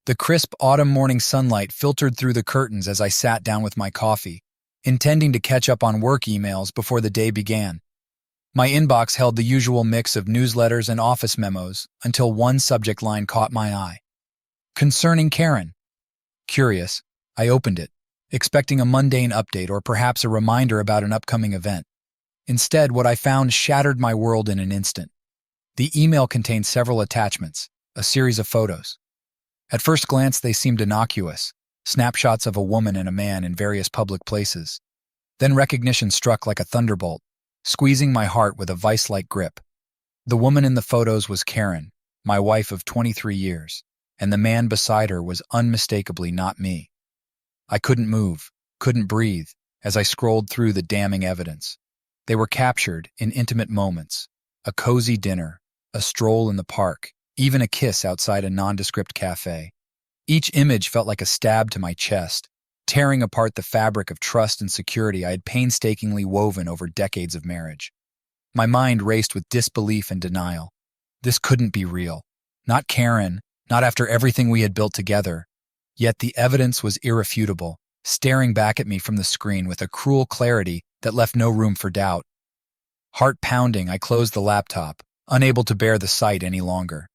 The crisp autumn morning sunlight filtered through the curtains as I sat down with my coffee, intending to catch up on work emails before the day began. My inbox held the usual mix of newsletters and office memos until one subject line caught my eye. Concerning Karen. Curious, I opened it, expecting a mundane update or perhaps a reminder about an upcoming event. Instead, what I found shattered my world in an instant. The email contained several attachments, a series of photos. At first glance, they seemed innocuous, snapshots of a woman and a man in various public places. Then recognition struck like a thunderbolt, squeezing my heart with a vice-like grip. The woman in the photos was Karen, my wife of 23 years, and the man beside her was unmistakably not me. I couldn't move, couldn't breathe, as I scrolled through the damning evidence. They were captured in intimate moments, a cozy dinner, a stroll in the park, even a kiss outside a nondescript cafe. Each image felt like a stab to my chest, tearing apart the fabric of trust and security I had painstakingly woven over decades of marriage. My mind raced with disbelief and denial. This couldn't be real. Not Karen, not after everything we had built together. Yet the evidence was irrefutable, staring back at me from the screen with a cruel clarity that left no room for doubt. Heart pounding, I closed the laptop, unable to bear the sight any longer.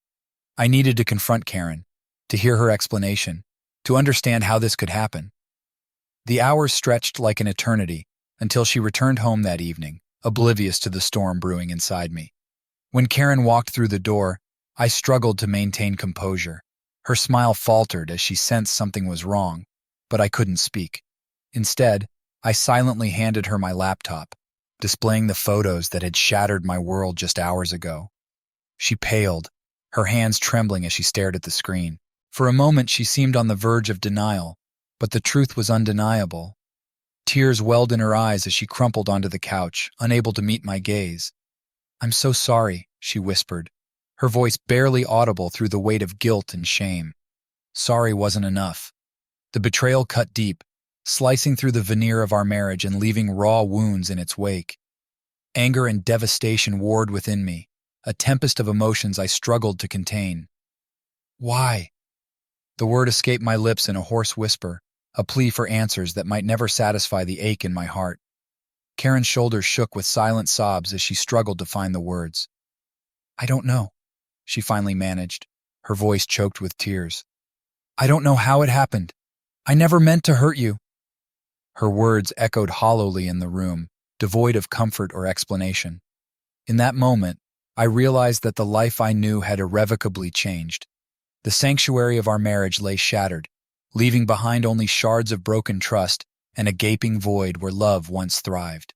I needed to confront Karen, to hear her explanation, to understand how this could happen. The hours stretched like an eternity until she returned home that evening, oblivious to the storm brewing inside me. When Karen walked through the door, I struggled to maintain composure. Her smile faltered as she sensed something was wrong, but I couldn't speak. Instead, I silently handed her my laptop, displaying the photos that had shattered my world just hours ago. She paled, her hands trembling as she stared at the screen. For a moment, she seemed on the verge of denial, but the truth was undeniable. Tears welled in her eyes as she crumpled onto the couch, unable to meet my gaze. "I'm so sorry," she whispered, her voice barely audible through the weight of guilt and shame. Sorry wasn't enough. The betrayal cut deep, slicing through the veneer of our marriage and leaving raw wounds in its wake. Anger and devastation warred within me, a tempest of emotions I struggled to contain. "Why?" The word escaped my lips in a hoarse whisper, a plea for answers that might never satisfy the ache in my heart. Karen's shoulders shook with silent sobs as she struggled to find the words. "I don't know," she finally managed, her voice choked with tears. "I don't know how it happened. I never meant to hurt you." Her words echoed hollowly in the room, devoid of comfort or explanation. In that moment, I realized that the life I knew had irrevocably changed. The sanctuary of our marriage lay shattered, leaving behind only shards of broken trust and a gaping void where love once thrived.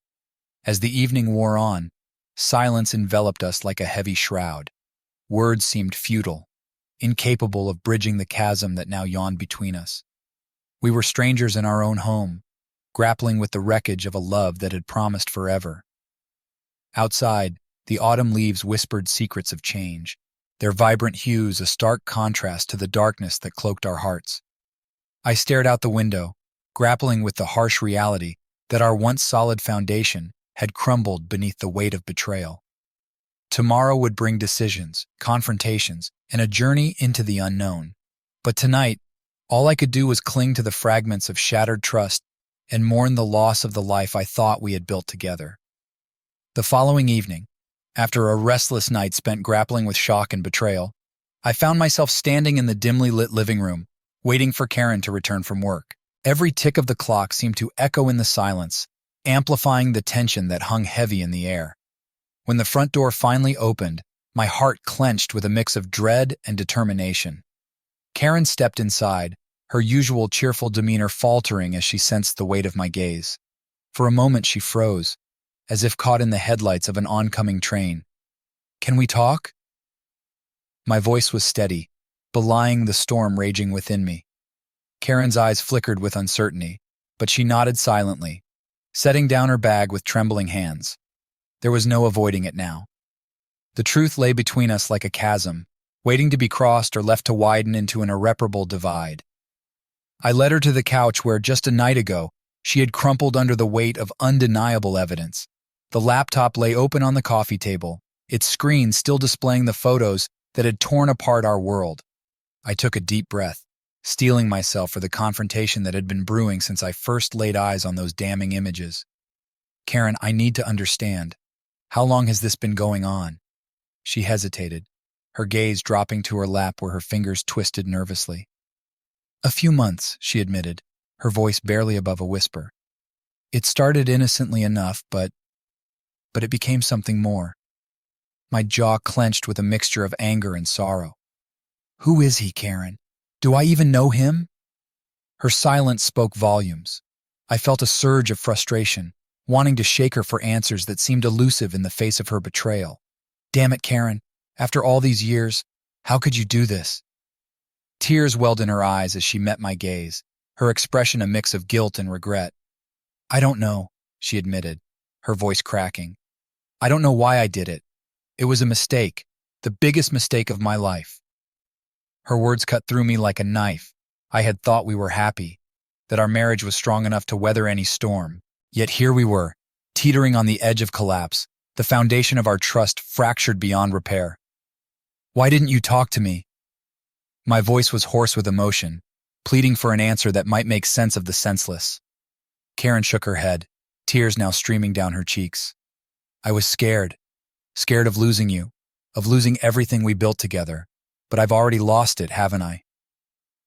As the evening wore on, silence enveloped us like a heavy shroud. Words seemed futile, incapable of bridging the chasm that now yawned between us. We were strangers in our own home, grappling with the wreckage of a love that had promised forever. Outside, the autumn leaves whispered secrets of change, their vibrant hues a stark contrast to the darkness that cloaked our hearts. I stared out the window, grappling with the harsh reality that our once solid foundation had crumbled beneath the weight of betrayal. Tomorrow would bring decisions, confrontations, and a journey into the unknown. But tonight, all I could do was cling to the fragments of shattered trust and mourn the loss of the life I thought we had built together. The following evening, after a restless night spent grappling with shock and betrayal, I found myself standing in the dimly lit living room, waiting for Karen to return from work. Every tick of the clock seemed to echo in the silence, amplifying the tension that hung heavy in the air. When the front door finally opened, my heart clenched with a mix of dread and determination. Karen stepped inside, her usual cheerful demeanor faltering as she sensed the weight of my gaze. For a moment she froze, as if caught in the headlights of an oncoming train. "Can we talk?" My voice was steady, belying the storm raging within me. Karen's eyes flickered with uncertainty, but she nodded silently, setting down her bag with trembling hands. There was no avoiding it now. The truth lay between us like a chasm, waiting to be crossed or left to widen into an irreparable divide. I led her to the couch where, just a night ago, she had crumpled under the weight of undeniable evidence. The laptop lay open on the coffee table, its screen still displaying the photos that had torn apart our world. I took a deep breath, steeling myself for the confrontation that had been brewing since I first laid eyes on those damning images. Karen, I need to understand. How long has this been going on? She hesitated, her gaze dropping to her lap where her fingers twisted nervously. A few months, she admitted, her voice barely above a whisper. It started innocently enough, but it became something more. My jaw clenched with a mixture of anger and sorrow. Who is he, Karen? Do I even know him? Her silence spoke volumes. I felt a surge of frustration, wanting to shake her for answers that seemed elusive in the face of her betrayal. Damn it, Karen. After all these years, how could you do this? Tears welled in her eyes as she met my gaze, her expression a mix of guilt and regret. I don't know, she admitted, her voice cracking. I don't know why I did it. It was a mistake, the biggest mistake of my life. Her words cut through me like a knife. I had thought we were happy, that our marriage was strong enough to weather any storm. Yet here we were, teetering on the edge of collapse, the foundation of our trust fractured beyond repair. Why didn't you talk to me? My voice was hoarse with emotion, pleading for an answer that might make sense of the senseless. Karen shook her head, tears now streaming down her cheeks. I was scared of losing you, of losing everything we built together, but I've already lost it, haven't I?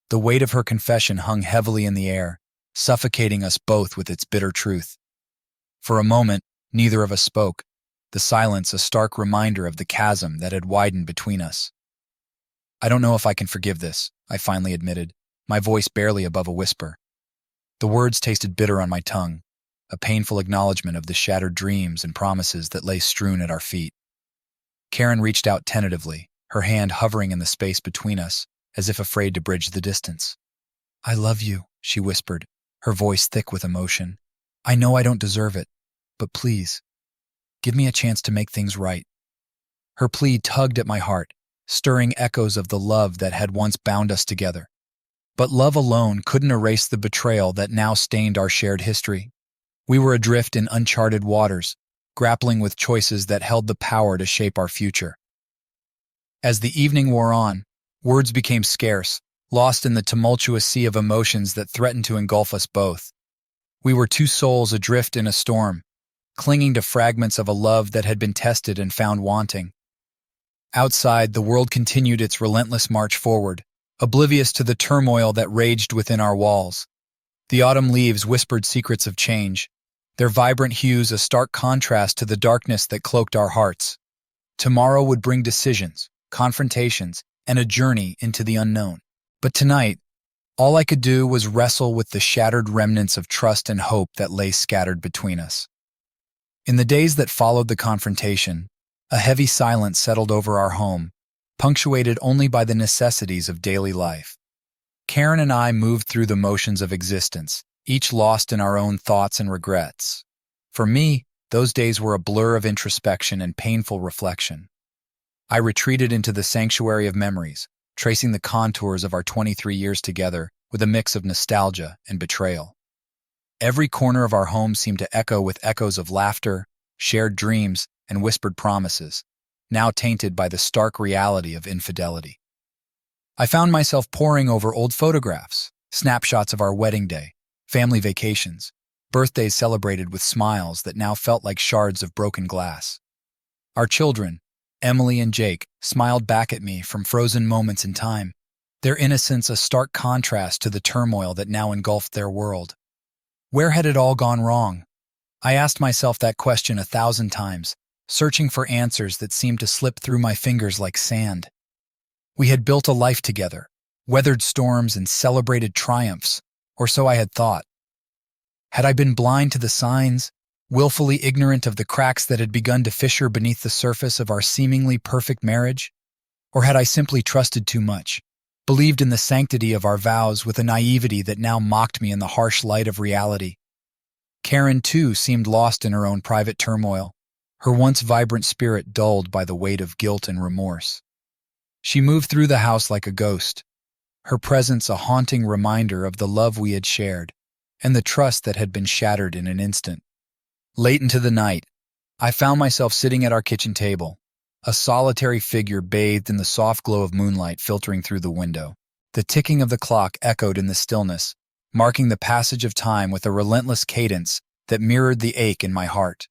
The weight of her confession hung heavily in the air, suffocating us both with its bitter truth. For a moment, neither of us spoke, the silence a stark reminder of the chasm that had widened between us. I don't know if I can forgive this, I finally admitted, my voice barely above a whisper. The words tasted bitter on my tongue, a painful acknowledgement of the shattered dreams and promises that lay strewn at our feet. Karen reached out tentatively, her hand hovering in the space between us, as if afraid to bridge the distance. I love you, she whispered, her voice thick with emotion. I know I don't deserve it, but please, give me a chance to make things right. Her plea tugged at my heart, stirring echoes of the love that had once bound us together. But love alone couldn't erase the betrayal that now stained our shared history. We were adrift in uncharted waters, grappling with choices that held the power to shape our future. As the evening wore on, words became scarce, lost in the tumultuous sea of emotions that threatened to engulf us both. We were two souls adrift in a storm, clinging to fragments of a love that had been tested and found wanting. Outside, the world continued its relentless march forward, oblivious to the turmoil that raged within our walls. The autumn leaves whispered secrets of change, their vibrant hues a stark contrast to the darkness that cloaked our hearts. Tomorrow would bring decisions, confrontations, and a journey into the unknown. But tonight, all I could do was wrestle with the shattered remnants of trust and hope that lay scattered between us. In the days that followed the confrontation, a heavy silence settled over our home, punctuated only by the necessities of daily life. Karen and I moved through the motions of existence, each lost in our own thoughts and regrets. For me, those days were a blur of introspection and painful reflection. I retreated into the sanctuary of memories, tracing the contours of our 23 years together with a mix of nostalgia and betrayal. Every corner of our home seemed to echo with echoes of laughter, shared dreams, and whispered promises, now tainted by the stark reality of infidelity. I found myself poring over old photographs, snapshots of our wedding day, family vacations, birthdays celebrated with smiles that now felt like shards of broken glass. Our children, Emily and Jake, smiled back at me from frozen moments in time, their innocence a stark contrast to the turmoil that now engulfed their world. Where had it all gone wrong? I asked myself that question 1,000 times, searching for answers that seemed to slip through my fingers like sand. We had built a life together, weathered storms and celebrated triumphs, or so I had thought. Had I been blind to the signs, willfully ignorant of the cracks that had begun to fissure beneath the surface of our seemingly perfect marriage? Or had I simply trusted too much, believed in the sanctity of our vows with a naivety that now mocked me in the harsh light of reality? Karen, too, seemed lost in her own private turmoil, her once vibrant spirit dulled by the weight of guilt and remorse. She moved through the house like a ghost, her presence a haunting reminder of the love we had shared and the trust that had been shattered in an instant. Late into the night, I found myself sitting at our kitchen table, a solitary figure bathed in the soft glow of moonlight filtering through the window. The ticking of the clock echoed in the stillness, marking the passage of time with a relentless cadence that mirrored the ache in my heart.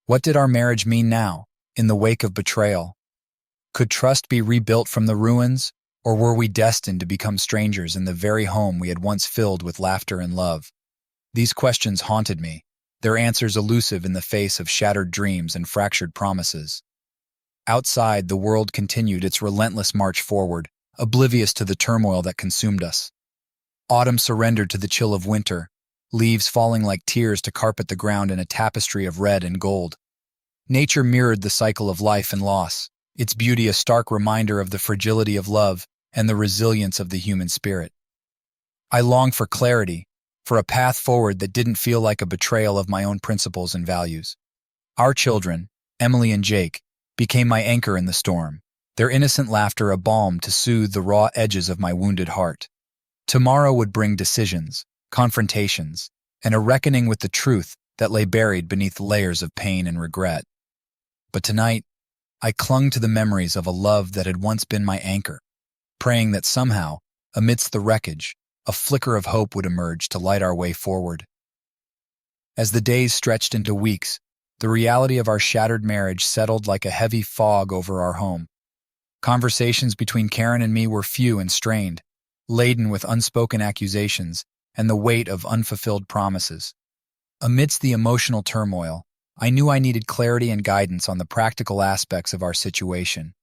What did our marriage mean now, in the wake of betrayal? Could trust be rebuilt from the ruins, or were we destined to become strangers in the very home we had once filled with laughter and love? These questions haunted me, their answers elusive in the face of shattered dreams and fractured promises. Outside, the world continued its relentless march forward, oblivious to the turmoil that consumed us. Autumn surrendered to the chill of winter, leaves falling like tears to carpet the ground in a tapestry of red and gold. Nature mirrored the cycle of life and loss, its beauty a stark reminder of the fragility of love and the resilience of the human spirit. I longed for clarity, for a path forward that didn't feel like a betrayal of my own principles and values. Our children, Emily and Jake, became my anchor in the storm, their innocent laughter a balm to soothe the raw edges of my wounded heart. Tomorrow would bring decisions, confrontations, and a reckoning with the truth that lay buried beneath layers of pain and regret. But tonight, I clung to the memories of a love that had once been my anchor, praying that somehow, amidst the wreckage, a flicker of hope would emerge to light our way forward. As the days stretched into weeks, the reality of our shattered marriage settled like a heavy fog over our home. Conversations between Karen and me were few and strained, laden with unspoken accusations and the weight of unfulfilled promises. Amidst the emotional turmoil, I knew I needed clarity and guidance on the practical aspects of our situation.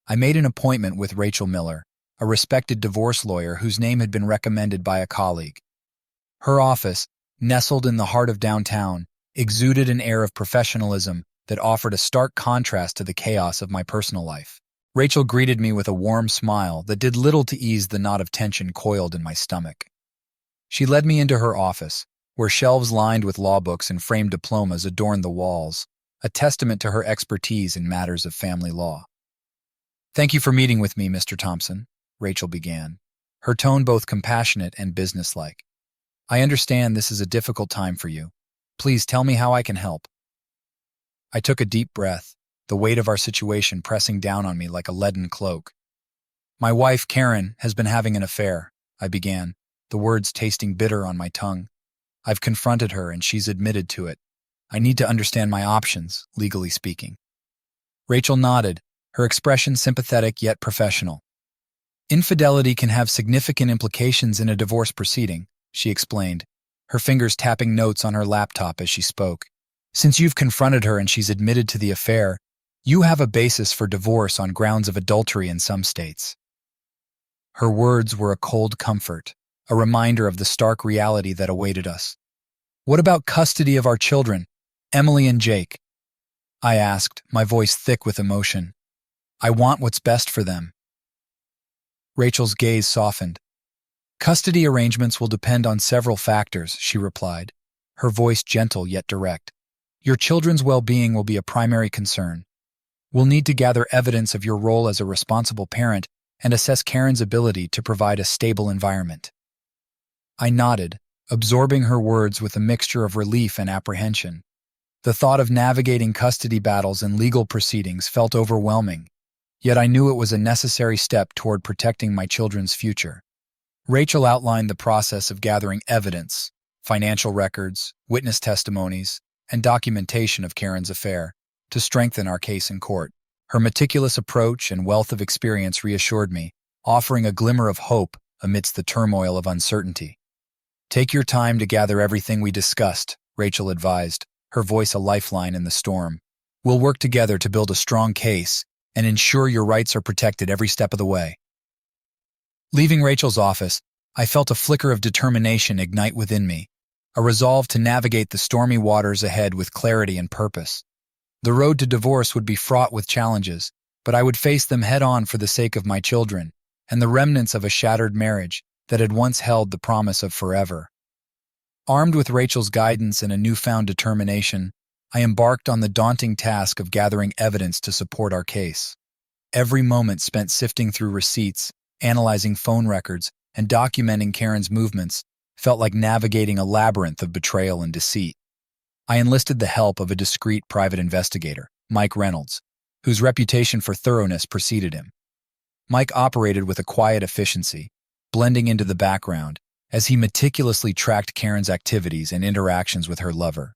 I made an appointment with Rachel Miller, a respected divorce lawyer whose name had been recommended by a colleague. Her office, nestled in the heart of downtown, exuded an air of professionalism that offered a stark contrast to the chaos of my personal life. Rachel greeted me with a warm smile that did little to ease the knot of tension coiled in my stomach. She led me into her office, where shelves lined with law books and framed diplomas adorned the walls, a testament to her expertise in matters of family law. "Thank you for meeting with me, Mr. Thompson," Rachel began, her tone both compassionate and businesslike. "I understand this is a difficult time for you. Please tell me how I can help." I took a deep breath, the weight of our situation pressing down on me like a leaden cloak. "My wife, Karen, has been having an affair," I began, the words tasting bitter on my tongue. "I've confronted her and she's admitted to it. I need to understand my options, legally speaking." Rachel nodded, her expression sympathetic yet professional. "Infidelity can have significant implications in a divorce proceeding," she explained, her fingers tapping notes on her laptop as she spoke. "Since you've confronted her and she's admitted to the affair, you have a basis for divorce on grounds of adultery in some states." Her words were a cold comfort, a reminder of the stark reality that awaited us. "What about custody of our children, Emily and Jake?" I asked, my voice thick with emotion. "I want what's best for them." Rachel's gaze softened. "Custody arrangements will depend on several factors," she replied, her voice gentle yet direct. "Your children's well-being will be a primary concern. We'll need to gather evidence of your role as a responsible parent and assess Karen's ability to provide a stable environment." I nodded, absorbing her words with a mixture of relief and apprehension. The thought of navigating custody battles and legal proceedings felt overwhelming, yet I knew it was a necessary step toward protecting my children's future. Rachel outlined the process of gathering evidence, financial records, witness testimonies, and documentation of Karen's affair, to strengthen our case in court. Her meticulous approach and wealth of experience reassured me, offering a glimmer of hope amidst the turmoil of uncertainty. "Take your time to gather everything we discussed," Rachel advised, her voice a lifeline in the storm. "We'll work together to build a strong case and ensure your rights are protected every step of the way." Leaving Rachel's office, I felt a flicker of determination ignite within me, a resolve to navigate the stormy waters ahead with clarity and purpose. The road to divorce would be fraught with challenges, but I would face them head-on for the sake of my children and the remnants of a shattered marriage that had once held the promise of forever. Armed with Rachel's guidance and a newfound determination, I embarked on the daunting task of gathering evidence to support our case. Every moment spent sifting through receipts, analyzing phone records, and documenting Karen's movements felt like navigating a labyrinth of betrayal and deceit. I enlisted the help of a discreet private investigator, Mike Reynolds, whose reputation for thoroughness preceded him. Mike operated with a quiet efficiency, blending into the background as he meticulously tracked Karen's activities and interactions with her lover.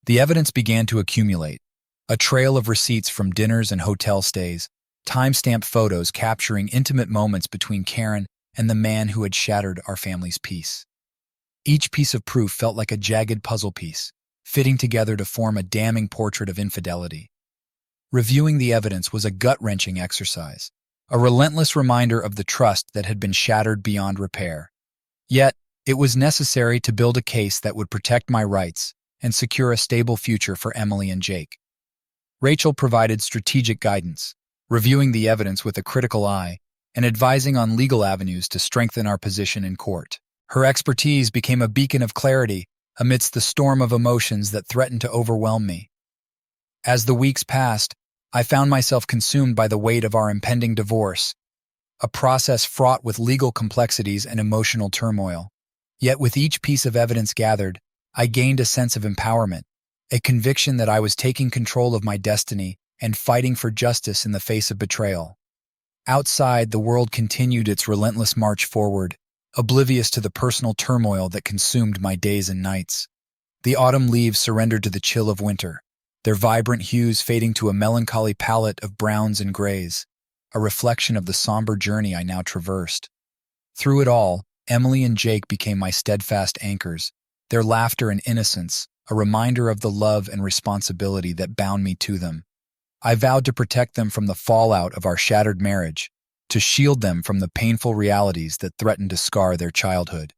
The evidence began to accumulate, a trail of receipts from dinners and hotel stays, time-stamped photos capturing intimate moments between Karen and the man who had shattered our family's peace. Each piece of proof felt like a jagged puzzle piece, fitting together to form a damning portrait of infidelity. Reviewing the evidence was a gut-wrenching exercise, a relentless reminder of the trust that had been shattered beyond repair. Yet, it was necessary to build a case that would protect my rights and secure a stable future for Emily and Jake. Rachel provided strategic guidance, reviewing the evidence with a critical eye and advising on legal avenues to strengthen our position in court. Her expertise became a beacon of clarity amidst the storm of emotions that threatened to overwhelm me. As the weeks passed, I found myself consumed by the weight of our impending divorce, a process fraught with legal complexities and emotional turmoil. Yet with each piece of evidence gathered, I gained a sense of empowerment, a conviction that I was taking control of my destiny and fighting for justice in the face of betrayal. Outside, the world continued its relentless march forward, oblivious to the personal turmoil that consumed my days and nights. The autumn leaves surrendered to the chill of winter, their vibrant hues fading to a melancholy palette of browns and grays, a reflection of the somber journey I now traversed. Through it all, Emily and Jake became my steadfast anchors, their laughter and innocence, a reminder of the love and responsibility that bound me to them. I vowed to protect them from the fallout of our shattered marriage, to shield them from the painful realities that threatened to scar their childhood.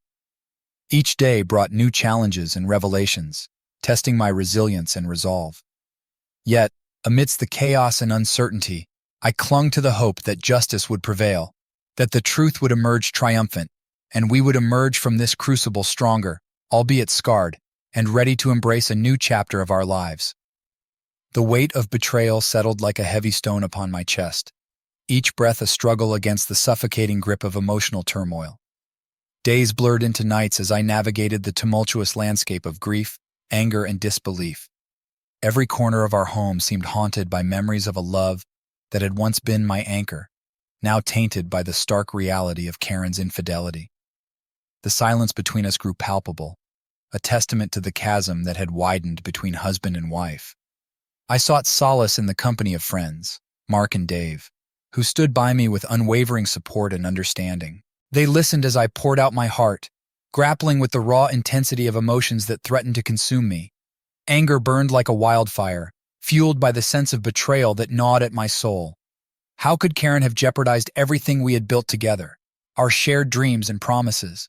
Each day brought new challenges and revelations, testing my resilience and resolve. Yet, amidst the chaos and uncertainty, I clung to the hope that justice would prevail, that the truth would emerge triumphant, and we would emerge from this crucible stronger, albeit scarred, and ready to embrace a new chapter of our lives. The weight of betrayal settled like a heavy stone upon my chest, each breath a struggle against the suffocating grip of emotional turmoil. Days blurred into nights as I navigated the tumultuous landscape of grief, anger, and disbelief. Every corner of our home seemed haunted by memories of a love that had once been my anchor, now tainted by the stark reality of Karen's infidelity. The silence between us grew palpable, a testament to the chasm that had widened between husband and wife. I sought solace in the company of friends, Mark and Dave, who stood by me with unwavering support and understanding. They listened as I poured out my heart, grappling with the raw intensity of emotions that threatened to consume me. Anger burned like a wildfire, fueled by the sense of betrayal that gnawed at my soul. How could Karen have jeopardized everything we had built together, our shared dreams and promises?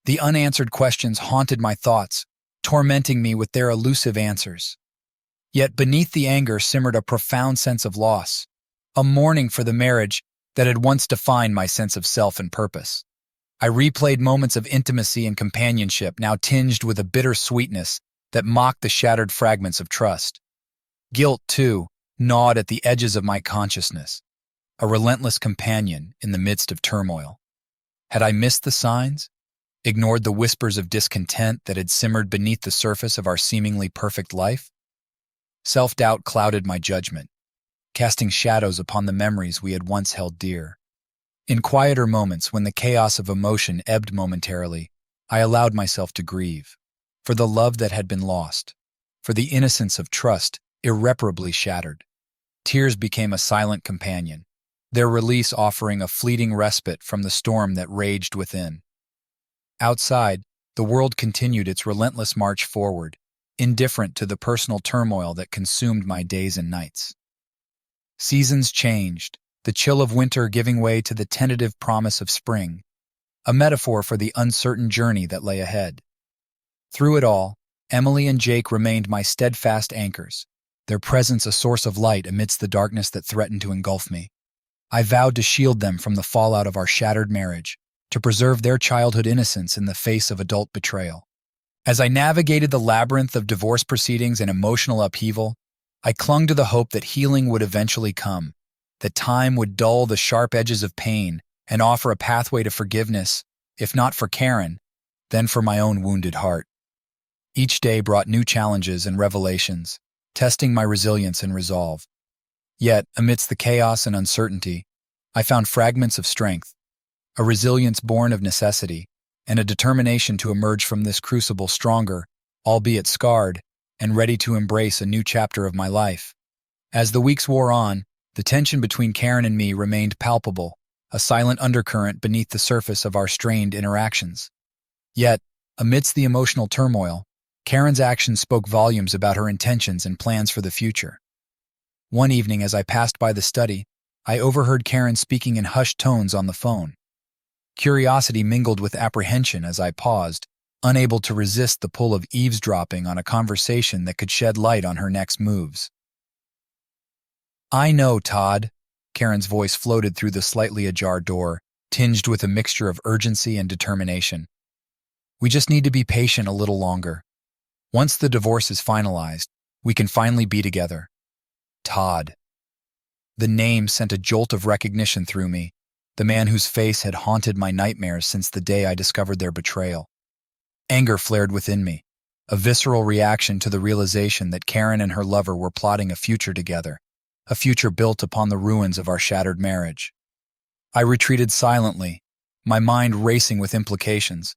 The unanswered questions haunted my thoughts, tormenting me with their elusive answers. Yet beneath the anger simmered a profound sense of loss, a mourning for the marriage that had once defined my sense of self and purpose. I replayed moments of intimacy and companionship, now tinged with a bitter sweetness that mocked the shattered fragments of trust. Guilt, too, gnawed at the edges of my consciousness, a relentless companion in the midst of turmoil. Had I missed the signs? Ignored the whispers of discontent that had simmered beneath the surface of our seemingly perfect life? Self-doubt clouded my judgment, casting shadows upon the memories we had once held dear. In quieter moments, when the chaos of emotion ebbed momentarily, I allowed myself to grieve, for the love that had been lost, for the innocence of trust irreparably shattered. Tears became a silent companion, their release offering a fleeting respite from the storm that raged within. Outside, the world continued its relentless march forward, indifferent to the personal turmoil that consumed my days and nights. Seasons changed, the chill of winter giving way to the tentative promise of spring, a metaphor for the uncertain journey that lay ahead. Through it all, Emily and Jake remained my steadfast anchors, their presence a source of light amidst the darkness that threatened to engulf me. I vowed to shield them from the fallout of our shattered marriage, to preserve their childhood innocence in the face of adult betrayal. As I navigated the labyrinth of divorce proceedings and emotional upheaval, I clung to the hope that healing would eventually come, that time would dull the sharp edges of pain and offer a pathway to forgiveness, if not for Karen, then for my own wounded heart. Each day brought new challenges and revelations, testing my resilience and resolve. Yet, amidst the chaos and uncertainty, I found fragments of strength, a resilience born of necessity, and a determination to emerge from this crucible stronger, albeit scarred, and ready to embrace a new chapter of my life. As the weeks wore on, the tension between Karen and me remained palpable, a silent undercurrent beneath the surface of our strained interactions. Yet, amidst the emotional turmoil, Karen's actions spoke volumes about her intentions and plans for the future. One evening as I passed by the study, I overheard Karen speaking in hushed tones on the phone. Curiosity mingled with apprehension as I paused, unable to resist the pull of eavesdropping on a conversation that could shed light on her next moves. "I know, Todd," Karen's voice floated through the slightly ajar door, tinged with a mixture of urgency and determination. "We just need to be patient a little longer. Once the divorce is finalized, we can finally be together." Todd. The name sent a jolt of recognition through me, the man whose face had haunted my nightmares since the day I discovered their betrayal. Anger flared within me, a visceral reaction to the realization that Karen and her lover were plotting a future together, a future built upon the ruins of our shattered marriage. I retreated silently, my mind racing with implications.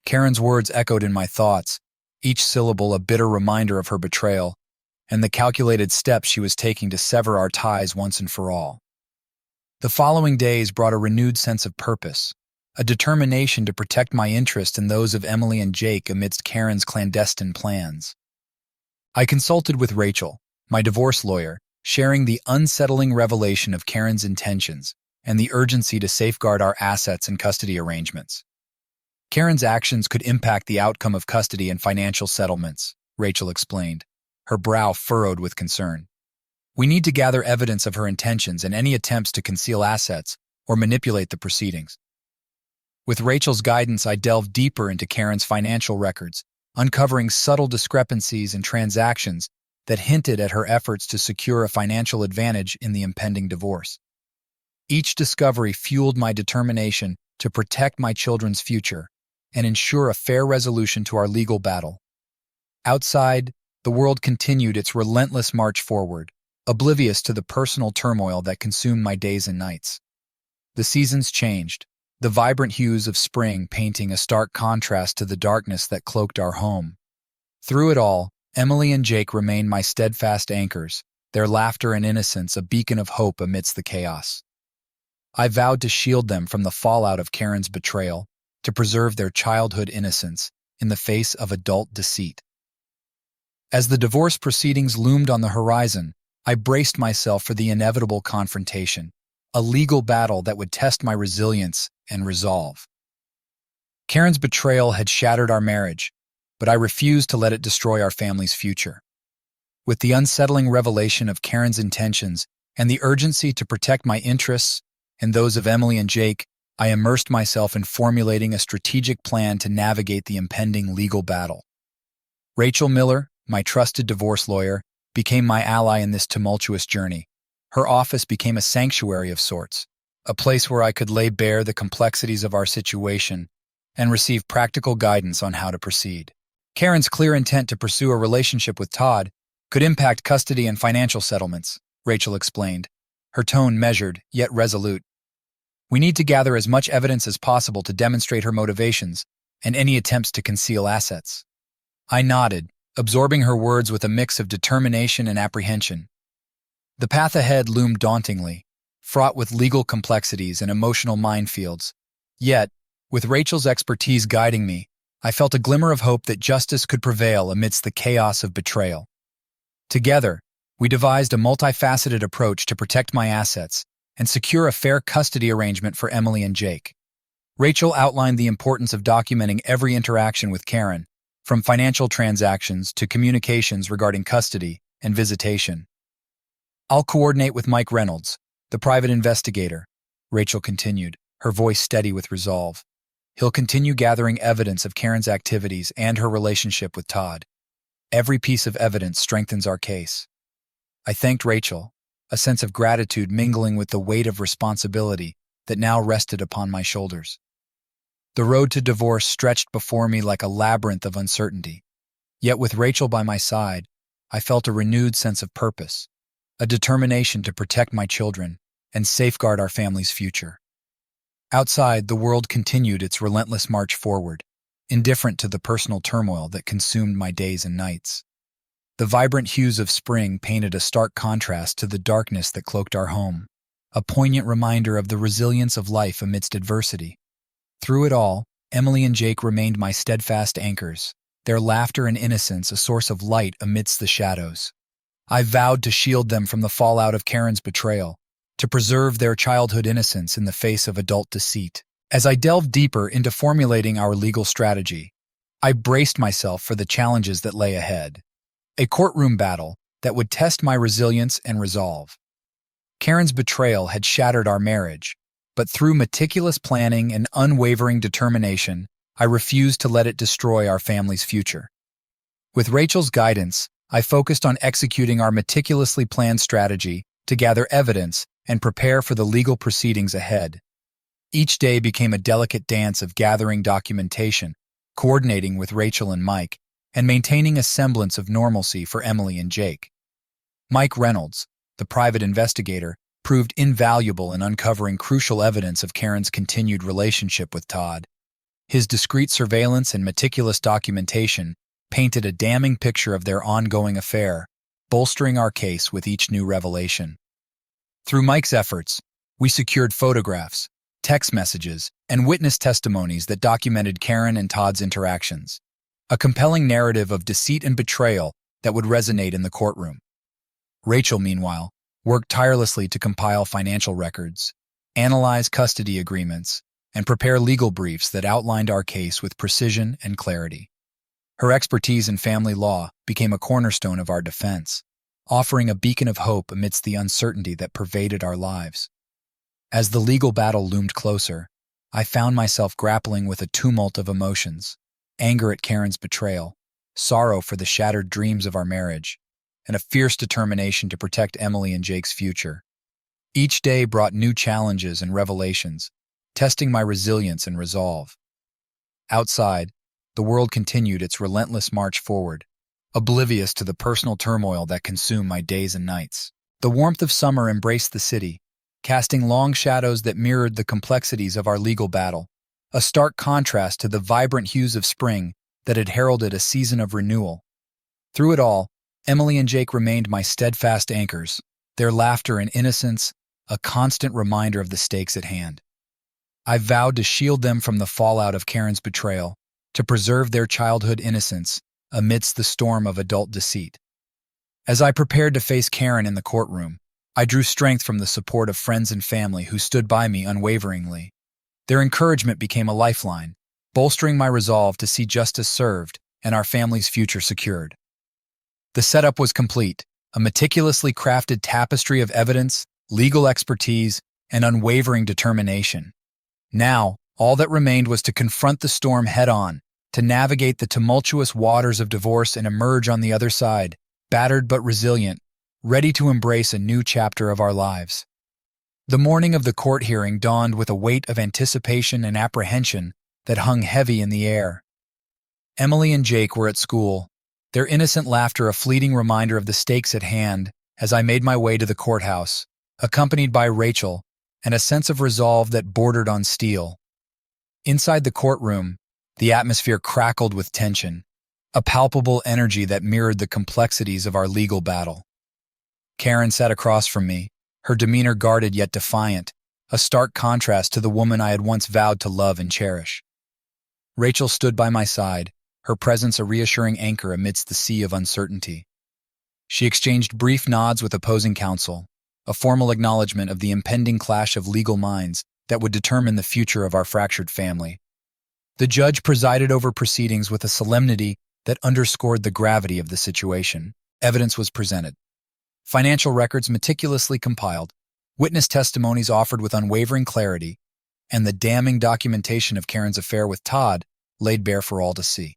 Karen's words echoed in my thoughts, each syllable a bitter reminder of her betrayal, and the calculated steps she was taking to sever our ties once and for all. The following days brought a renewed sense of purpose, a determination to protect my interest and those of Emily and Jake amidst Karen's clandestine plans. I consulted with Rachel, my divorce lawyer, sharing the unsettling revelation of Karen's intentions and the urgency to safeguard our assets and custody arrangements. Karen's actions could impact the outcome of custody and financial settlements, Rachel explained, her brow furrowed with concern. "We need to gather evidence of her intentions and any attempts to conceal assets or manipulate the proceedings." With Rachel's guidance, I delved deeper into Karen's financial records, uncovering subtle discrepancies and transactions that hinted at her efforts to secure a financial advantage in the impending divorce. Each discovery fueled my determination to protect my children's future and ensure a fair resolution to our legal battle. Outside, the world continued its relentless march forward, oblivious to the personal turmoil that consumed my days and nights. The seasons changed, the vibrant hues of spring painting a stark contrast to the darkness that cloaked our home. Through it all, Emily and Jake remained my steadfast anchors, their laughter and innocence a beacon of hope amidst the chaos. I vowed to shield them from the fallout of Karen's betrayal, to preserve their childhood innocence in the face of adult deceit. As the divorce proceedings loomed on the horizon, I braced myself for the inevitable confrontation, a legal battle that would test my resilience and resolve. Karen's betrayal had shattered our marriage, but I refused to let it destroy our family's future. With the unsettling revelation of Karen's intentions and the urgency to protect my interests and those of Emily and Jake, I immersed myself in formulating a strategic plan to navigate the impending legal battle. Rachel Miller, my trusted divorce lawyer, became my ally in this tumultuous journey. Her office became a sanctuary of sorts, a place where I could lay bare the complexities of our situation and receive practical guidance on how to proceed. Karen's clear intent to pursue a relationship with Todd could impact custody and financial settlements, Rachel explained, her tone measured yet resolute. "We need to gather as much evidence as possible to demonstrate her motivations and any attempts to conceal assets." I nodded, absorbing her words with a mix of determination and apprehension. The path ahead loomed dauntingly, fraught with legal complexities and emotional minefields. Yet, with Rachel's expertise guiding me, I felt a glimmer of hope that justice could prevail amidst the chaos of betrayal. Together, we devised a multifaceted approach to protect my assets and secure a fair custody arrangement for Emily and Jake. Rachel outlined the importance of documenting every interaction with Karen, from financial transactions to communications regarding custody and visitation. "I'll coordinate with Mike Reynolds, the private investigator," Rachel continued, her voice steady with resolve. "He'll continue gathering evidence of Karen's activities and her relationship with Todd. Every piece of evidence strengthens our case." I thanked Rachel, a sense of gratitude mingling with the weight of responsibility that now rested upon my shoulders. The road to divorce stretched before me like a labyrinth of uncertainty. Yet with Rachel by my side, I felt a renewed sense of purpose, a determination to protect my children and safeguard our family's future. Outside, the world continued its relentless march forward, indifferent to the personal turmoil that consumed my days and nights. The vibrant hues of spring painted a stark contrast to the darkness that cloaked our home, a poignant reminder of the resilience of life amidst adversity. Through it all, Emily and Jake remained my steadfast anchors, their laughter and innocence a source of light amidst the shadows. I vowed to shield them from the fallout of Karen's betrayal, to preserve their childhood innocence in the face of adult deceit. As I delved deeper into formulating our legal strategy, I braced myself for the challenges that lay ahead. A courtroom battle that would test my resilience and resolve. Karen's betrayal had shattered our marriage, but through meticulous planning and unwavering determination, I refused to let it destroy our family's future. With Rachel's guidance, I focused on executing our meticulously planned strategy to gather evidence and prepare for the legal proceedings ahead. Each day became a delicate dance of gathering documentation, coordinating with Rachel and Mike, and maintaining a semblance of normalcy for Emily and Jake. Mike Reynolds, the private investigator, proved invaluable in uncovering crucial evidence of Karen's continued relationship with Todd. His discreet surveillance and meticulous documentation painted a damning picture of their ongoing affair, bolstering our case with each new revelation. Through Mike's efforts, we secured photographs, text messages, and witness testimonies that documented Karen and Todd's interactions, a compelling narrative of deceit and betrayal that would resonate in the courtroom. Rachel, meanwhile, worked tirelessly to compile financial records, analyze custody agreements, and prepare legal briefs that outlined our case with precision and clarity. Her expertise in family law became a cornerstone of our defense, offering a beacon of hope amidst the uncertainty that pervaded our lives. As the legal battle loomed closer, I found myself grappling with a tumult of emotions: anger at Karen's betrayal, sorrow for the shattered dreams of our marriage, and a fierce determination to protect Emily and Jake's future. Each day brought new challenges and revelations, testing my resilience and resolve. Outside, the world continued its relentless march forward, oblivious to the personal turmoil that consumed my days and nights. The warmth of summer embraced the city, casting long shadows that mirrored the complexities of our legal battle, a stark contrast to the vibrant hues of spring that had heralded a season of renewal. Through it all, Emily and Jake remained my steadfast anchors, their laughter and innocence a constant reminder of the stakes at hand. I vowed to shield them from the fallout of Karen's betrayal, to preserve their childhood innocence amidst the storm of adult deceit. As I prepared to face Karen in the courtroom, I drew strength from the support of friends and family who stood by me unwaveringly. Their encouragement became a lifeline, bolstering my resolve to see justice served and our family's future secured. The setup was complete, a meticulously crafted tapestry of evidence, legal expertise, and unwavering determination. Now, all that remained was to confront the storm head-on, to navigate the tumultuous waters of divorce and emerge on the other side, battered but resilient, ready to embrace a new chapter of our lives. The morning of the court hearing dawned with a weight of anticipation and apprehension that hung heavy in the air. Emily and Jake were at school, their innocent laughter a fleeting reminder of the stakes at hand as I made my way to the courthouse, accompanied by Rachel, and a sense of resolve that bordered on steel. Inside the courtroom, the atmosphere crackled with tension, a palpable energy that mirrored the complexities of our legal battle. Karen sat across from me, her demeanor guarded yet defiant, a stark contrast to the woman I had once vowed to love and cherish. Rachel stood by my side, her presence a reassuring anchor amidst the sea of uncertainty. She exchanged brief nods with opposing counsel, a formal acknowledgement of the impending clash of legal minds that would determine the future of our fractured family. The judge presided over proceedings with a solemnity that underscored the gravity of the situation. Evidence was presented. Financial records meticulously compiled, witness testimonies offered with unwavering clarity, and the damning documentation of Karen's affair with Todd laid bare for all to see.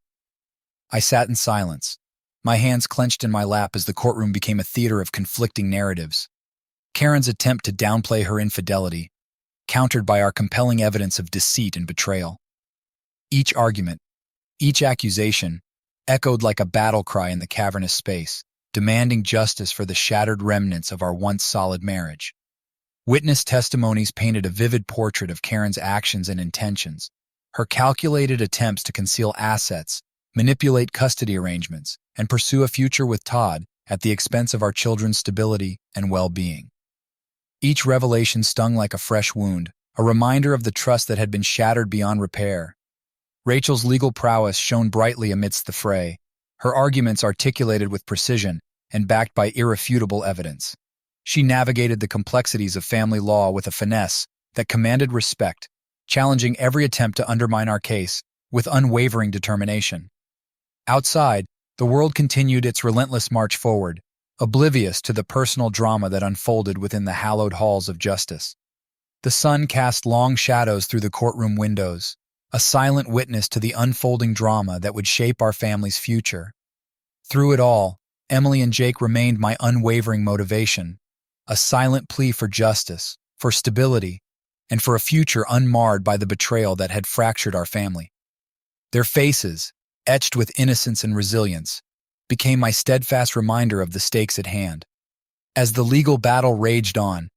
I sat in silence, my hands clenched in my lap as the courtroom became a theater of conflicting narratives. Karen's attempt to downplay her infidelity, countered by our compelling evidence of deceit and betrayal. Each argument, each accusation, echoed like a battle cry in the cavernous space, demanding justice for the shattered remnants of our once solid marriage. Witness testimonies painted a vivid portrait of Karen's actions and intentions, her calculated attempts to conceal assets, manipulate custody arrangements, and pursue a future with Todd at the expense of our children's stability and well-being. Each revelation stung like a fresh wound, a reminder of the trust that had been shattered beyond repair. Rachel's legal prowess shone brightly amidst the fray, her arguments articulated with precision and backed by irrefutable evidence. She navigated the complexities of family law with a finesse that commanded respect, challenging every attempt to undermine our case with unwavering determination. Outside, the world continued its relentless march forward, oblivious to the personal drama that unfolded within the hallowed halls of justice. The sun cast long shadows through the courtroom windows, a silent witness to the unfolding drama that would shape our family's future. Through it all, Emily and Jake remained my unwavering motivation, a silent plea for justice, for stability, and for a future unmarred by the betrayal that had fractured our family. Their faces, etched with innocence and resilience, became my steadfast reminder of the stakes at hand. As the legal battle raged on,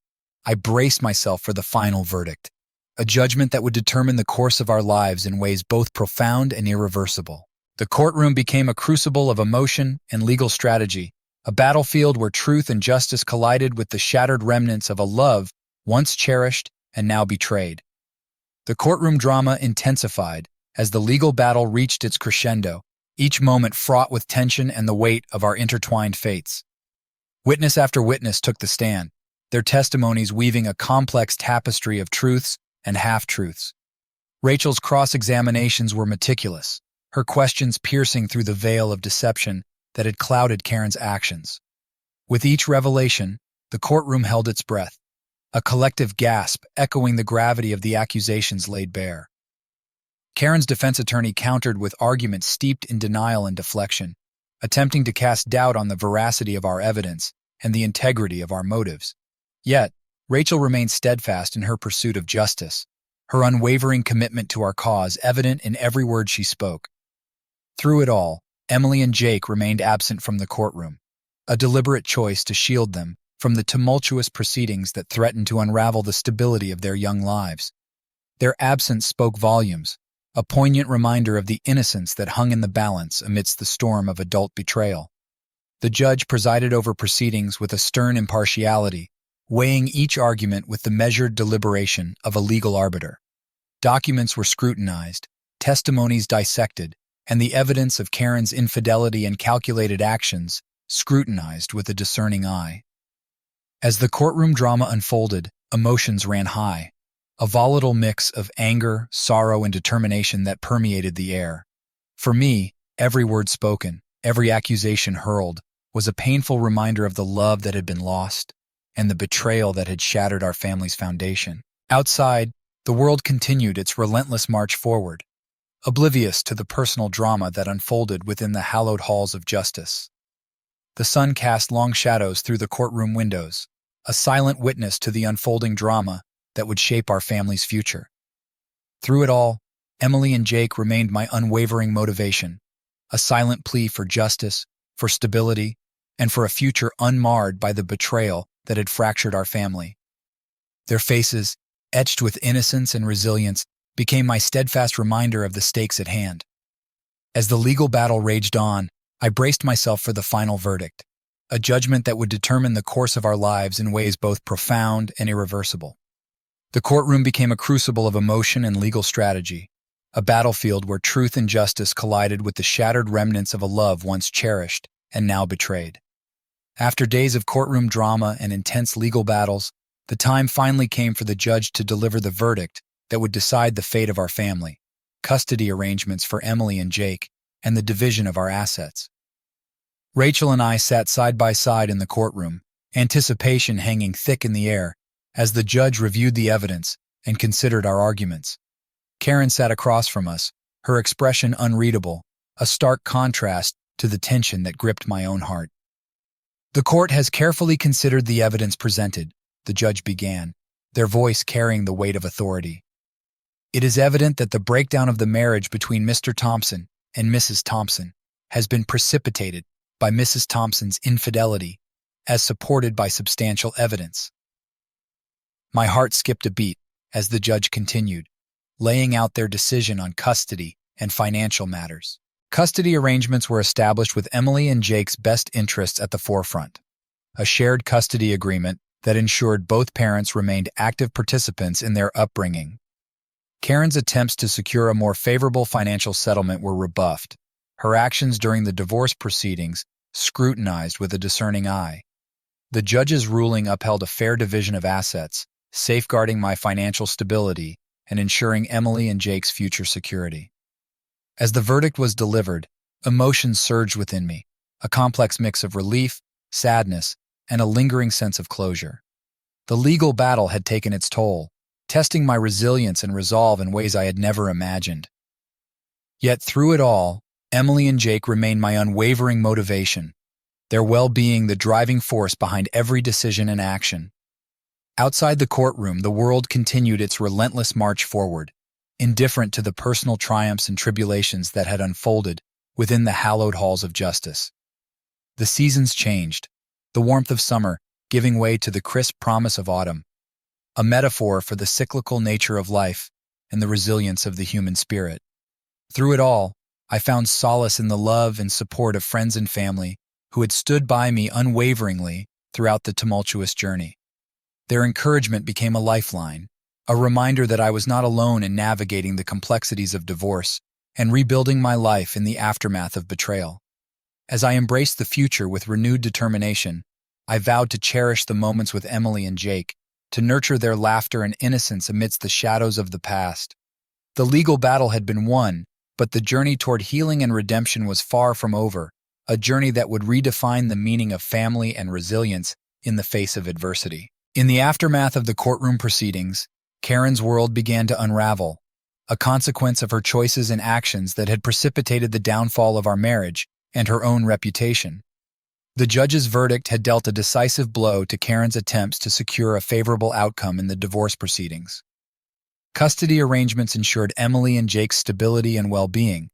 I braced myself for the final verdict, a judgment that would determine the course of our lives in ways both profound and irreversible. The courtroom became a crucible of emotion and legal strategy, a battlefield where truth and justice collided with the shattered remnants of a love once cherished and now betrayed. The courtroom drama intensified as the legal battle reached its crescendo, each moment fraught with tension and the weight of our intertwined fates. Witness after witness took the stand, their testimonies weaving a complex tapestry of truths and half-truths. Rachel's cross-examinations were meticulous, her questions piercing through the veil of deception that had clouded Karen's actions. With each revelation, the courtroom held its breath, a collective gasp echoing the gravity of the accusations laid bare. Karen's defense attorney countered with arguments steeped in denial and deflection, attempting to cast doubt on the veracity of our evidence and the integrity of our motives. Yet, Rachel remained steadfast in her pursuit of justice, her unwavering commitment to our cause evident in every word she spoke. Through it all, Emily and Jake remained absent from the courtroom, a deliberate choice to shield them from the tumultuous proceedings that threatened to unravel the stability of their young lives. Their absence spoke volumes, a poignant reminder of the innocence that hung in the balance amidst the storm of adult betrayal. The judge presided over proceedings with a stern impartiality, weighing each argument with the measured deliberation of a legal arbiter. Documents were scrutinized, testimonies dissected, and the evidence of Karen's infidelity and calculated actions scrutinized with a discerning eye. As the courtroom drama unfolded, emotions ran high, a volatile mix of anger, sorrow, and determination that permeated the air. For me, every word spoken, every accusation hurled, was a painful reminder of the love that had been lost and the betrayal that had shattered our family's foundation. Outside, the world continued its relentless march forward, oblivious to the personal drama that unfolded within the hallowed halls of justice. The sun cast long shadows through the courtroom windows, a silent witness to the unfolding drama that would shape our family's future. Through it all, Emily and Jake remained my unwavering motivation, a silent plea for justice, for stability, and for a future unmarred by the betrayal that had fractured our family. Their faces, etched with innocence and resilience, became my steadfast reminder of the stakes at hand. As the legal battle raged on, I braced myself for the final verdict, a judgment that would determine the course of our lives in ways both profound and irreversible. The courtroom became a crucible of emotion and legal strategy, a battlefield where truth and justice collided with the shattered remnants of a love once cherished and now betrayed. After days of courtroom drama and intense legal battles, the time finally came for the judge to deliver the verdict that would decide the fate of our family, custody arrangements for Emily and Jake, and the division of our assets. Rachel and I sat side by side in the courtroom, anticipation hanging thick in the air as the judge reviewed the evidence and considered our arguments. Karen sat across from us, her expression unreadable, a stark contrast to the tension that gripped my own heart. "The court has carefully considered the evidence presented," the judge began, their voice carrying the weight of authority. "It is evident that the breakdown of the marriage between Mr. Thompson and Mrs. Thompson has been precipitated by Mrs. Thompson's infidelity, as supported by substantial evidence. My heart skipped a beat as the judge continued, laying out their decision on custody and financial matters. Custody arrangements were established with Emily and Jake's best interests at the forefront. A shared custody agreement that ensured both parents remained active participants in their upbringing. Karen's attempts to secure a more favorable financial settlement were rebuffed, her actions during the divorce proceedings scrutinized with a discerning eye. The judge's ruling upheld a fair division of assets, safeguarding my financial stability and ensuring Emily and Jake's future security. As the verdict was delivered, emotions surged within me, a complex mix of relief, sadness, and a lingering sense of closure. The legal battle had taken its toll, testing my resilience and resolve in ways I had never imagined. Yet through it all, Emily and Jake remained my unwavering motivation, their well-being the driving force behind every decision and action. Outside the courtroom, the world continued its relentless march forward, indifferent to the personal triumphs and tribulations that had unfolded within the hallowed halls of justice. The seasons changed, the warmth of summer giving way to the crisp promise of autumn, a metaphor for the cyclical nature of life and the resilience of the human spirit. Through it all, I found solace in the love and support of friends and family who had stood by me unwaveringly throughout the tumultuous journey. Their encouragement became a lifeline, a reminder that I was not alone in navigating the complexities of divorce and rebuilding my life in the aftermath of betrayal. As I embraced the future with renewed determination, I vowed to cherish the moments with Emily and Jake, to nurture their laughter and innocence amidst the shadows of the past. The legal battle had been won, but the journey toward healing and redemption was far from over, a journey that would redefine the meaning of family and resilience in the face of adversity. In the aftermath of the courtroom proceedings, Karen's world began to unravel, a consequence of her choices and actions that had precipitated the downfall of our marriage and her own reputation. The judge's verdict had dealt a decisive blow to Karen's attempts to secure a favorable outcome in the divorce proceedings. Custody arrangements ensured Emily and Jake's stability and well-being,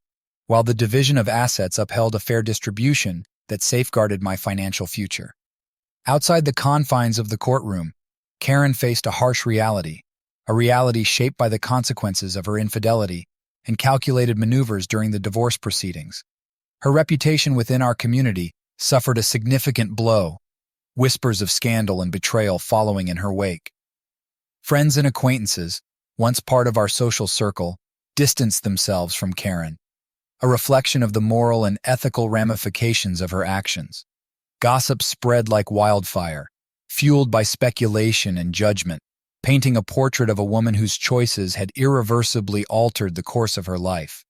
while the division of assets upheld a fair distribution that safeguarded my financial future. Outside the confines of the courtroom, Karen faced a harsh reality, a reality shaped by the consequences of her infidelity and calculated maneuvers during the divorce proceedings. Her reputation within our community suffered a significant blow, whispers of scandal and betrayal following in her wake. Friends and acquaintances, once part of our social circle, distanced themselves from Karen, a reflection of the moral and ethical ramifications of her actions. Gossip spread like wildfire, fueled by speculation and judgment, painting a portrait of a woman whose choices had irreversibly altered the course of her life.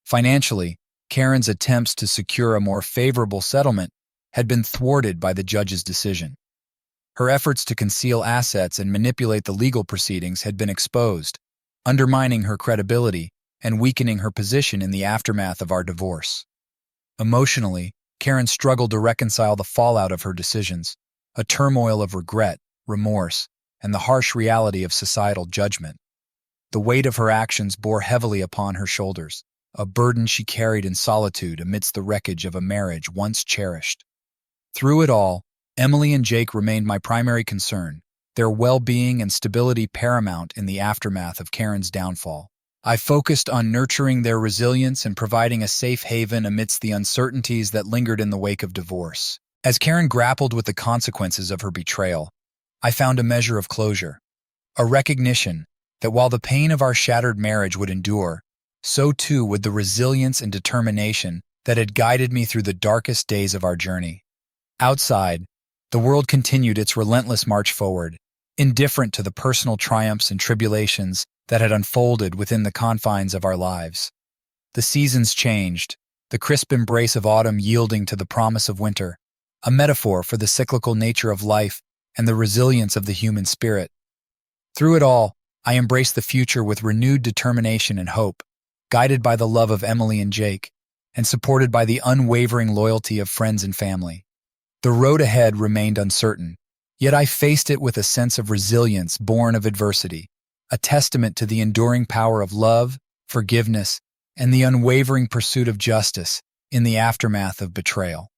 Financially, Karen's attempts to secure a more favorable settlement had been thwarted by the judge's decision. Her efforts to conceal assets and manipulate the legal proceedings had been exposed, undermining her credibility and weakening her position in the aftermath of our divorce. Emotionally, Karen struggled to reconcile the fallout of her decisions, a turmoil of regret, remorse, and the harsh reality of societal judgment. The weight of her actions bore heavily upon her shoulders, a burden she carried in solitude amidst the wreckage of a marriage once cherished. Through it all, Emily and Jake remained my primary concern, their well-being and stability paramount in the aftermath of Karen's downfall. I focused on nurturing their resilience and providing a safe haven amidst the uncertainties that lingered in the wake of divorce. As Karen grappled with the consequences of her betrayal, I found a measure of closure, a recognition that while the pain of our shattered marriage would endure, so too would the resilience and determination that had guided me through the darkest days of our journey. Outside, the world continued its relentless march forward, indifferent to the personal triumphs and tribulations that had unfolded within the confines of our lives. The seasons changed, the crisp embrace of autumn yielding to the promise of winter, a metaphor for the cyclical nature of life and the resilience of the human spirit. Through it all, I embraced the future with renewed determination and hope, guided by the love of Emily and Jake, and supported by the unwavering loyalty of friends and family. The road ahead remained uncertain, yet I faced it with a sense of resilience born of adversity, a testament to the enduring power of love, forgiveness, and the unwavering pursuit of justice in the aftermath of betrayal.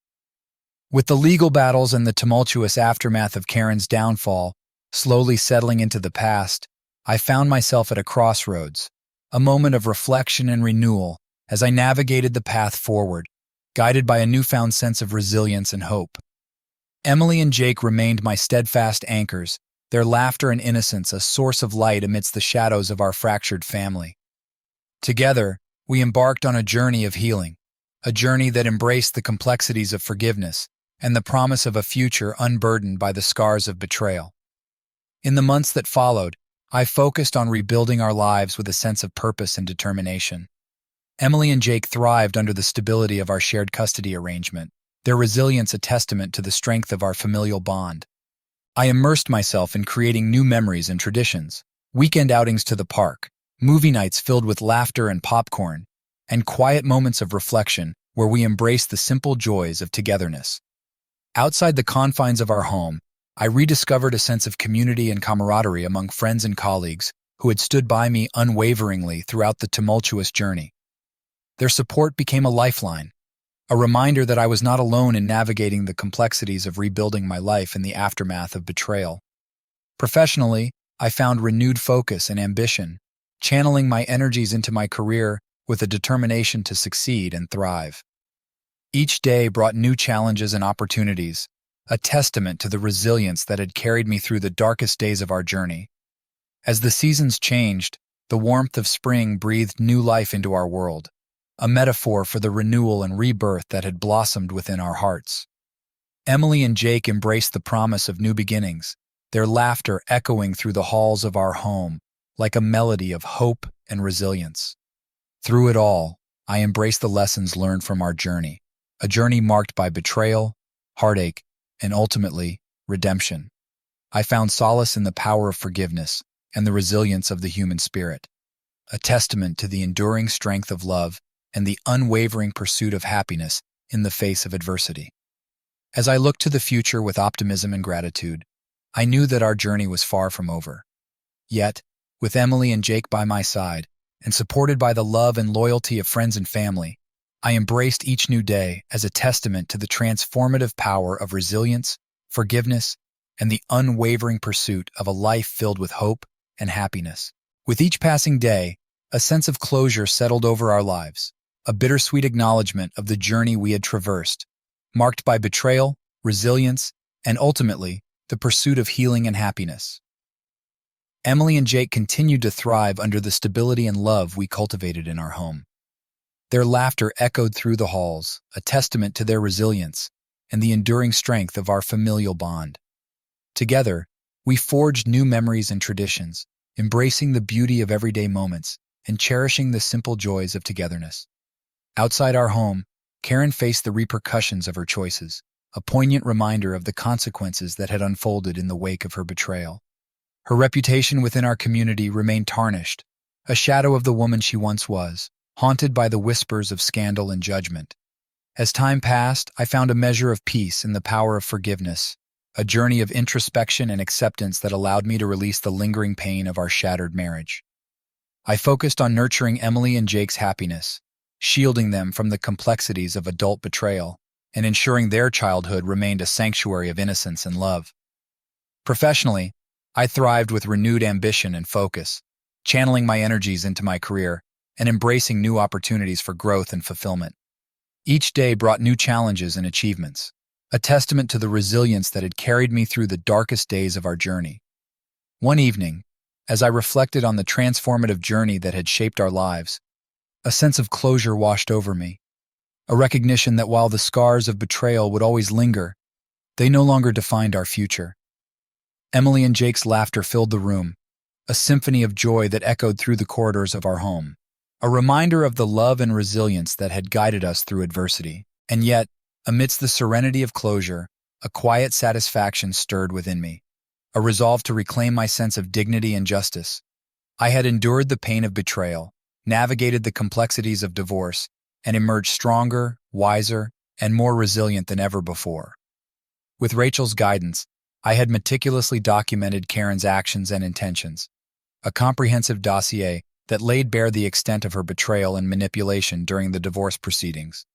With the legal battles and the tumultuous aftermath of Karen's downfall, Slowly settling into the past, I found myself at a crossroads, a moment of reflection and renewal as I navigated the path forward, guided by a newfound sense of resilience and hope. Emily and Jake remained my steadfast anchors, their laughter and innocence a source of light amidst the shadows of our fractured family. Together, we embarked on a journey of healing, a journey that embraced the complexities of forgiveness and the promise of a future unburdened by the scars of betrayal. In the months that followed, I focused on rebuilding our lives with a sense of purpose and determination. Emily and Jake thrived under the stability of our shared custody arrangement, their resilience a testament to the strength of our familial bond. I immersed myself in creating new memories and traditions, weekend outings to the park, movie nights filled with laughter and popcorn, and quiet moments of reflection where we embraced the simple joys of togetherness. Outside the confines of our home, I rediscovered a sense of community and camaraderie among friends and colleagues who had stood by me unwaveringly throughout the tumultuous journey. Their support became a lifeline, a reminder that I was not alone in navigating the complexities of rebuilding my life in the aftermath of betrayal. Professionally, I found renewed focus and ambition, channeling my energies into my career with a determination to succeed and thrive. Each day brought new challenges and opportunities, a testament to the resilience that had carried me through the darkest days of our journey. As the seasons changed, the warmth of spring breathed new life into our world, a metaphor for the renewal and rebirth that had blossomed within our hearts. Emily and Jake embraced the promise of new beginnings, their laughter echoing through the halls of our home like a melody of hope and resilience. Through it all, I embraced the lessons learned from our journey, a journey marked by betrayal, heartache, and ultimately, redemption. I found solace in the power of forgiveness and the resilience of the human spirit, a testament to the enduring strength of love and the unwavering pursuit of happiness in the face of adversity. As I looked to the future with optimism and gratitude, I knew that our journey was far from over. Yet, with Emily and Jake by my side, and supported by the love and loyalty of friends and family, I embraced each new day as a testament to the transformative power of resilience, forgiveness, and the unwavering pursuit of a life filled with hope and happiness. With each passing day, a sense of closure settled over our lives, a bittersweet acknowledgement of the journey we had traversed, marked by betrayal, resilience, and ultimately, the pursuit of healing and happiness. Emily and Jake continued to thrive under the stability and love we cultivated in our home. Their laughter echoed through the halls, a testament to their resilience and the enduring strength of our familial bond. Together, we forged new memories and traditions, embracing the beauty of everyday moments and cherishing the simple joys of togetherness. Outside our home, Karen faced the repercussions of her choices, a poignant reminder of the consequences that had unfolded in the wake of her betrayal. Her reputation within our community remained tarnished, a shadow of the woman she once was, haunted by the whispers of scandal and judgment. As time passed, I found a measure of peace in the power of forgiveness, a journey of introspection and acceptance that allowed me to release the lingering pain of our shattered marriage. I focused on nurturing Emily and Jake's happiness, shielding them from the complexities of adult betrayal, and ensuring their childhood remained a sanctuary of innocence and love. Professionally, I thrived with renewed ambition and focus, channeling my energies into my career and embracing new opportunities for growth and fulfillment. Each day brought new challenges and achievements, a testament to the resilience that had carried me through the darkest days of our journey. One evening, as I reflected on the transformative journey that had shaped our lives, a sense of closure washed over me, a recognition that while the scars of betrayal would always linger, they no longer defined our future. Emily and Jake's laughter filled the room, a symphony of joy that echoed through the corridors of our home, a reminder of the love and resilience that had guided us through adversity. And yet, amidst the serenity of closure, a quiet satisfaction stirred within me, a resolve to reclaim my sense of dignity and justice. I had endured the pain of betrayal, navigated the complexities of divorce, and emerged stronger, wiser, and more resilient than ever before. With Rachel's guidance, I had meticulously documented Karen's actions and intentions, a comprehensive dossier that laid bare the extent of her betrayal and manipulation during the divorce proceedings.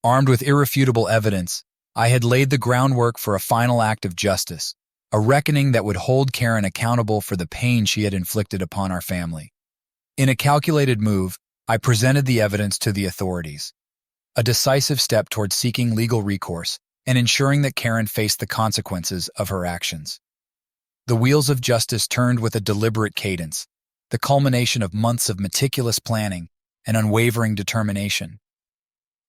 Armed with irrefutable evidence, I had laid the groundwork for a final act of justice, a reckoning that would hold Karen accountable for the pain she had inflicted upon our family. In a calculated move, I presented the evidence to the authorities, a decisive step toward seeking legal recourse and ensuring that Karen faced the consequences of her actions. The wheels of justice turned with a deliberate cadence, the culmination of months of meticulous planning and unwavering determination.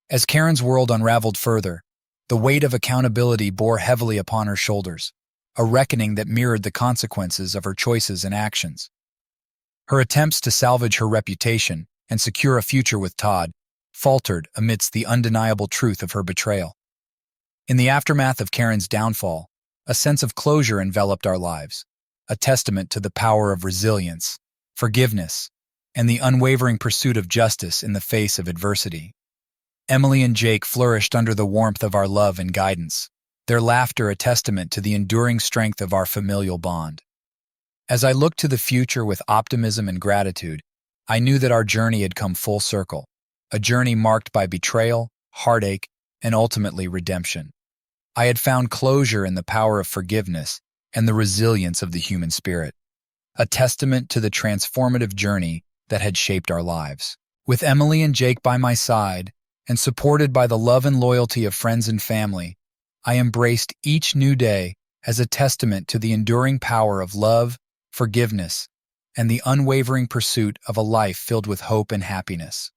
As Karen's world unraveled further, the weight of accountability bore heavily upon her shoulders, a reckoning that mirrored the consequences of her choices and actions. Her attempts to salvage her reputation and secure a future with Todd faltered amidst the undeniable truth of her betrayal. In the aftermath of Karen's downfall, a sense of closure enveloped our lives, a testament to the power of resilience, forgiveness, and the unwavering pursuit of justice in the face of adversity. Emily and Jake flourished under the warmth of our love and guidance, their laughter a testament to the enduring strength of our familial bond. As I looked to the future with optimism and gratitude, I knew that our journey had come full circle, a journey marked by betrayal, heartache, and ultimately redemption. I had found closure in the power of forgiveness and the resilience of the human spirit, a testament to the transformative journey that had shaped our lives. With Emily and Jake by my side, and supported by the love and loyalty of friends and family, I embraced each new day as a testament to the enduring power of love, forgiveness, and the unwavering pursuit of a life filled with hope and happiness.